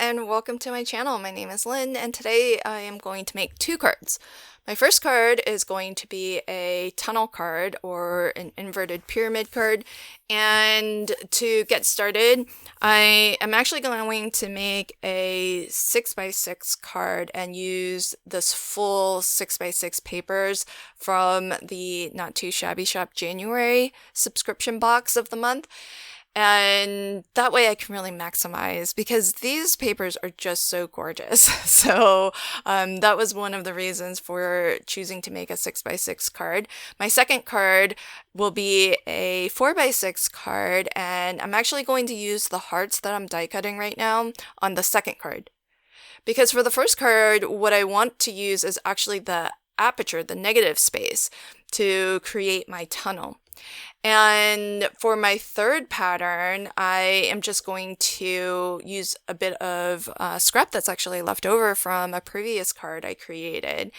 and welcome to my channel. My name is Lynn and today I am going to make two cards. My first card is going to be a tunnel card or an inverted pyramid card, and to get started I am actually going to make a 6x6 card and use this full 6x6 papers from the Not Too Shabby Shop January subscription box of the month. And that way I can really maximize, because these papers are just so gorgeous. So that was one of the reasons for choosing to make a 6x6 card. My second card will be a 4x6 card, and I'm actually going to use the hearts that I'm die cutting right now on the second card. Because for the first card, what I want to use is actually the aperture, the negative space, to create my tunnel. And for my third pattern, I am just going to use a bit of scrap that's actually left over from a previous card I created.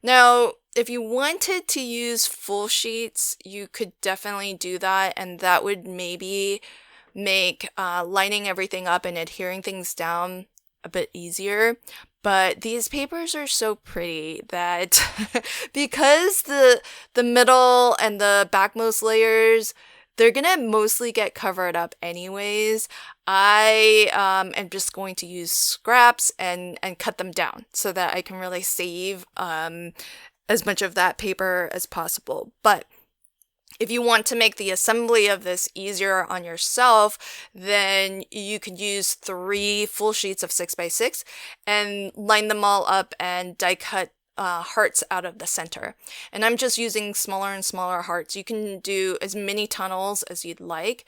Now, if you wanted to use full sheets, you could definitely do that, and that would maybe make lining everything up and adhering things down a bit easier. But these papers are so pretty that because the middle and the backmost layers, they're gonna mostly get covered up anyways, I am just going to use scraps and cut them down so that I can really save as much of that paper as possible. But if you want to make the assembly of this easier on yourself, then you could use 3 full sheets of 6x6 and line them all up and die cut hearts out of the center. And I'm just using smaller and smaller hearts. You can do as many tunnels as you'd like.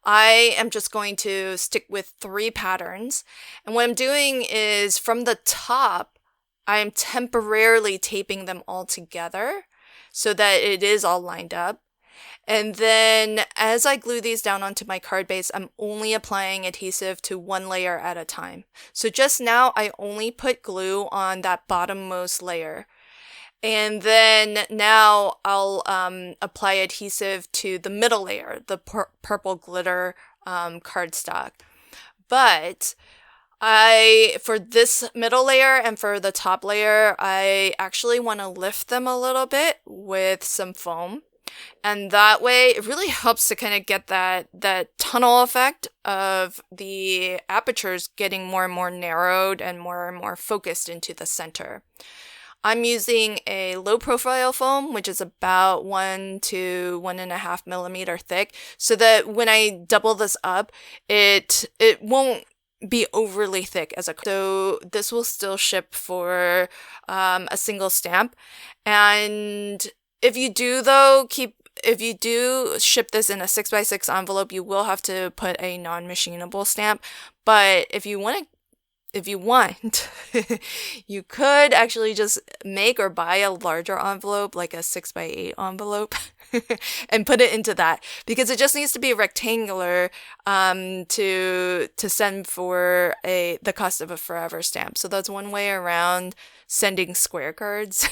I am just going to stick with 3 patterns. And what I'm doing is, from the top, I am temporarily taping them all together so that it is all lined up. And then as I glue these down onto my card base, I'm only applying adhesive to 1 layer at a time. So just now I only put glue on that bottommost layer. And then now I'll apply adhesive to the middle layer, the purple glitter cardstock. But for this middle layer and for the top layer, I actually want to lift them a little bit with some foam. And that way it really helps to kind of get that tunnel effect of the apertures getting more and more narrowed and more focused into the center. I'm using a low profile foam, which is about 1 to 1.5 millimeter thick, so that when I double this up, it won't be overly thick as a card. So this will still ship for a single stamp. And if you do ship this in a 6x6 envelope, you will have to put a non-machinable stamp. But if you want, you could actually just make or buy a larger envelope, like a 6x8 envelope, and put it into that, because it just needs to be rectangular to send for the cost of a forever stamp. So that's one way around sending square cards.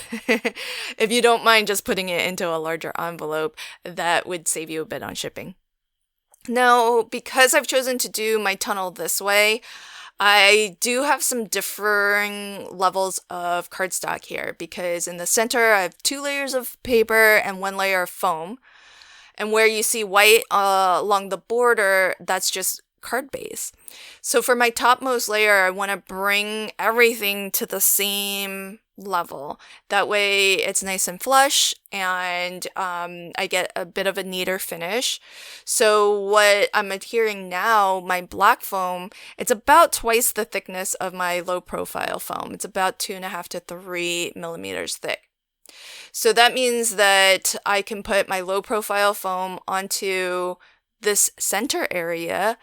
If you don't mind just putting it into a larger envelope, that would save you a bit on shipping. Now, because I've chosen to do my tunnel this way, I do have some differing levels of cardstock here, because in the center I have 2 layers of paper and 1 layer of foam. And where you see white along the border, that's just card base. So for my topmost layer, I want to bring everything to the same level. That way it's nice and flush, and I get a bit of a neater finish. So what I'm adhering now, my black foam, it's about twice the thickness of my low profile foam. It's about 2.5 to 3 millimeters thick. So that means that I can put my low profile foam onto this center area,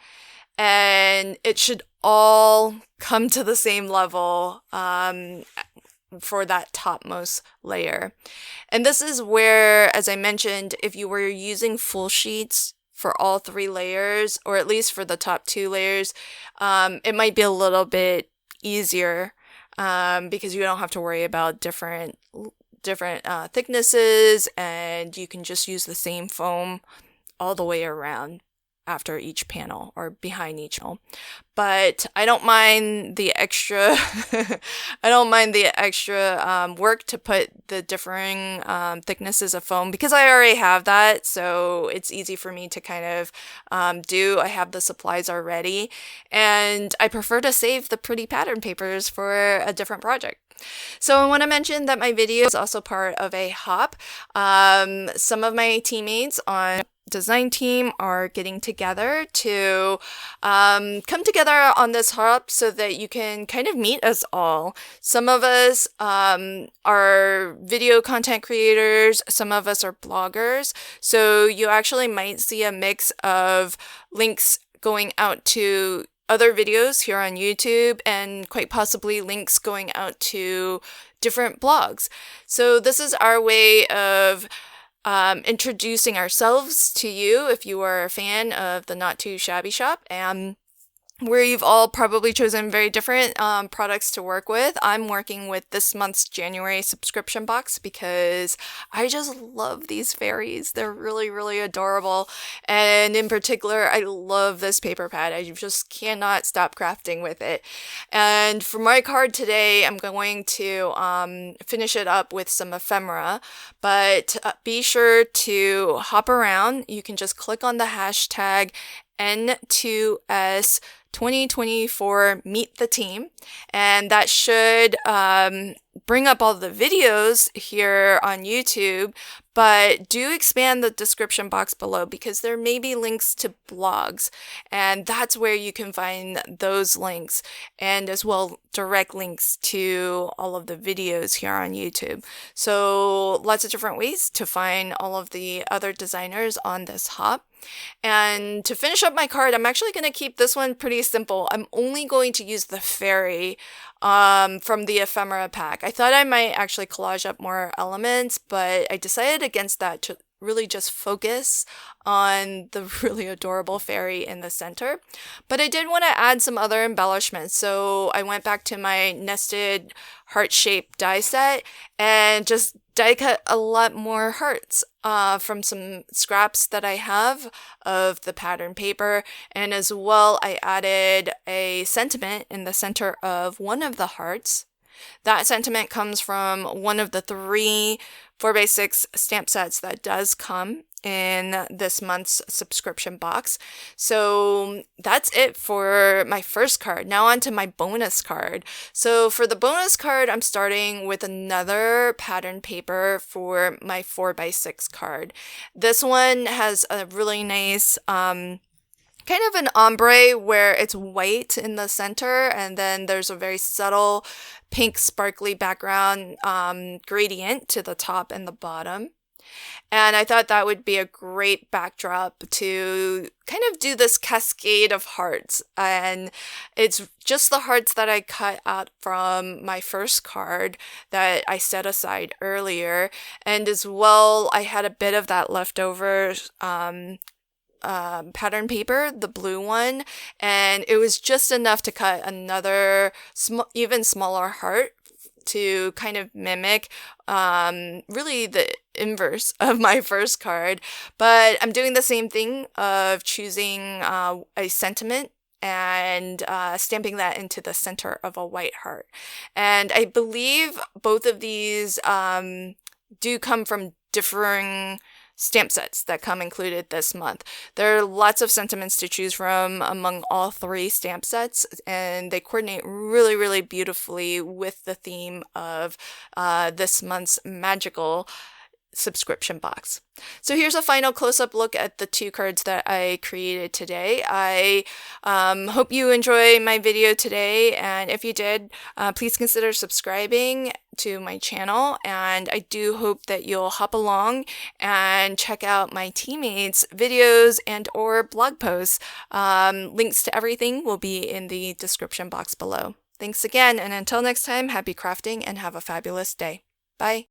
and it should all come to the same level for that topmost layer. And this is where, as I mentioned, if you were using full sheets for all 3 layers, or at least for the top 2 layers, it might be a little bit easier because you don't have to worry about different thicknesses, and you can just use the same foam all the way around. after each panel or behind each panel. But I don't mind the extra work to put the differing thicknesses of foam, because I already have that, so it's easy for me to kind of do. I have the supplies already, and I prefer to save the pretty pattern papers for a different project. So I want to mention that my video is also part of a hop. Some of my teammates on design team are getting together to come together on this hop so that you can kind of meet us all. Some of us are video content creators, some of us are bloggers, so you actually might see a mix of links going out to other videos here on YouTube, and quite possibly links going out to different blogs. So this is our way of introducing ourselves to you if you are a fan of the Not Too Shabby Shop, and where you've all probably chosen very different products to work with. I'm working with this month's January subscription box because I just love these fairies. They're really, really adorable. And in particular, I love this paper pad. I just cannot stop crafting with it. And for my card today, I'm going to finish it up with some ephemera. But be sure to hop around. You can just click on the hashtag N2S 2024 Meet the Team, and that should bring up all the videos here on YouTube, but do expand the description box below because there may be links to blogs, and that's where you can find those links, and as well direct links to all of the videos here on YouTube. So lots of different ways to find all of the other designers on this hop. And to finish up my card, I'm actually going to keep this one pretty simple. I'm only going to use the fairy from the ephemera pack. I thought I might actually collage up more elements, but I decided against that to really just focus on the really adorable fairy in the center. But I did want to add some other embellishments, so I went back to my nested heart-shaped die set and just die cut a lot more hearts from some scraps that I have of the pattern paper, and as well I added a sentiment in the center of one of the hearts. That sentiment comes from one of the 3 4x6 stamp sets that does come in this month's subscription box. So that's it for my first card. Now on to my bonus card. So for the bonus card, I'm starting with another pattern paper for my 4x6 card. This one has a really nice kind of an ombre where it's white in the center, and then there's a very subtle pink sparkly background gradient to the top and the bottom. And I thought that would be a great backdrop to kind of do this cascade of hearts. And it's just the hearts that I cut out from my first card that I set aside earlier. And as well, I had a bit of that leftover pattern paper, the blue one, and it was just enough to cut another even smaller heart to kind of mimic really the inverse of my first card. But I'm doing the same thing of choosing a sentiment and stamping that into the center of a white heart. And I believe both of these do come from differing stamp sets that come included this month. There are lots of sentiments to choose from among all 3 stamp sets, and they coordinate really, really beautifully with the theme of this month's magical subscription box. So here's a final close-up look at the 2 cards that I created today. I hope you enjoy my video today, and if you did, please consider subscribing to my channel, and I do hope that you'll hop along and check out my teammates' videos and or blog posts. Links to everything will be in the description box below. Thanks again, and until next time, happy crafting and have a fabulous day. Bye!